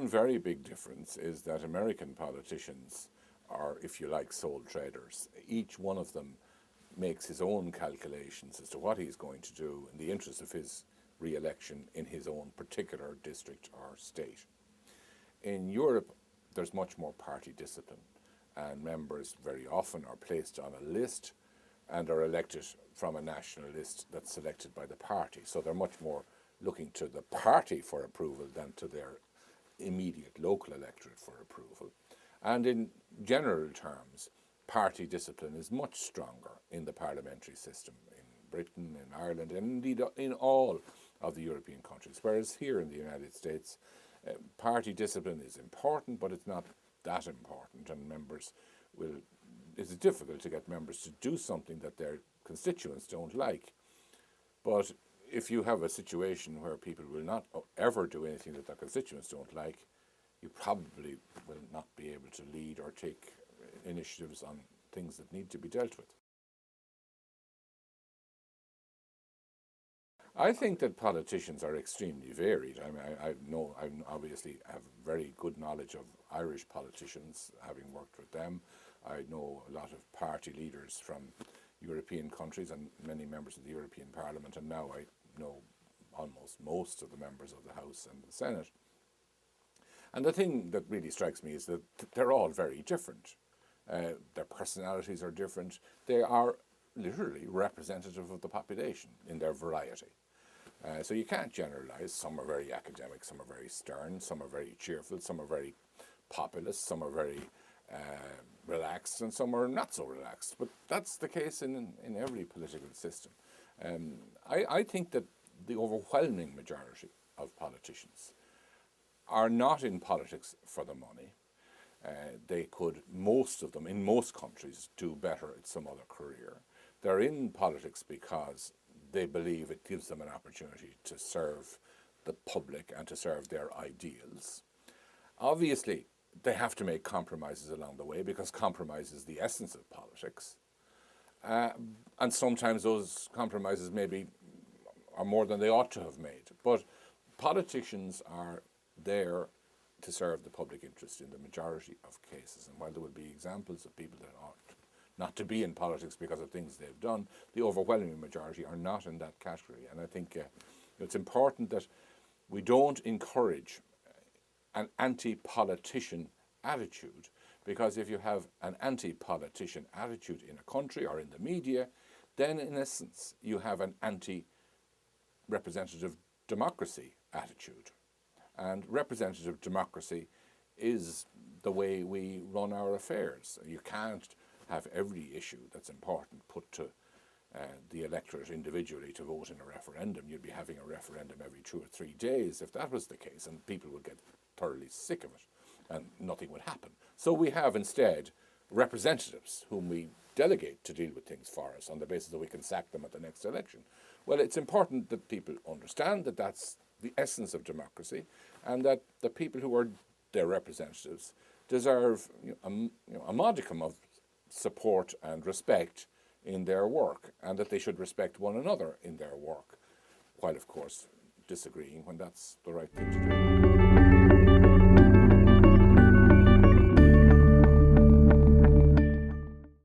one very big difference is that American politicians are, if you like, sole traders. Each one of them makes his own calculations as to what he's going to do in the interest of his re-election in his own particular district or state. In Europe, there's much more party discipline, and members very often are placed on a list and are elected from a national list that's selected by the party. So they're much more looking to the party for approval than to their immediate local electorate for approval. And in general terms, party discipline is much stronger in the parliamentary system in Britain, in Ireland, and indeed in all of the European countries. Whereas here in the United States, party discipline is important, but it's not that important, and it's difficult to get members to do something that their constituents don't like. But if you have a situation where people will not ever do anything that their constituents don't like, you probably will not be able to lead or take initiatives on things that need to be dealt with. I think that politicians are extremely varied. I mean, I obviously have very good knowledge of Irish politicians, having worked with them. I know a lot of party leaders from European countries and many members of the European Parliament, and now I know almost most of the members of the House and the Senate. And the thing that really strikes me is that they're all very different. Their personalities are different. They are literally representative of the population in their variety. So you can't generalize. Some are very academic, some are very stern, some are very cheerful, some are very populist, some are very relaxed, and some are not so relaxed. But that's the case in every political system. I think that the overwhelming majority of politicians are not in politics for the money. They could, most of them, in most countries, do better at some other career. They're in politics because they believe it gives them an opportunity to serve the public and to serve their ideals. Obviously, they have to make compromises along the way because compromise is the essence of politics. And sometimes those compromises maybe are more than they ought to have made. But politicians are there to serve the public interest in the majority of cases. And while there will be examples of people that ought not to be in politics because of things they've done, the overwhelming majority are not in that category. And I think it's important that we don't encourage an anti-politician attitude, because if you have an anti-politician attitude in a country or in the media, then in essence you have an anti-representative democracy attitude. And representative democracy is the way we run our affairs. You can't have every issue that's important put to the electorate individually to vote in a referendum. You'd be having a referendum every 2 or 3 days if that was the case, and people would get thoroughly sick of it and nothing would happen. So we have instead representatives whom we delegate to deal with things for us on the basis that we can sack them at the next election. Well, it's important that people understand that that's the essence of democracy, and that the people who are their representatives deserve a modicum of support and respect in their work, and that they should respect one another in their work, while of course disagreeing when that's the right thing to do.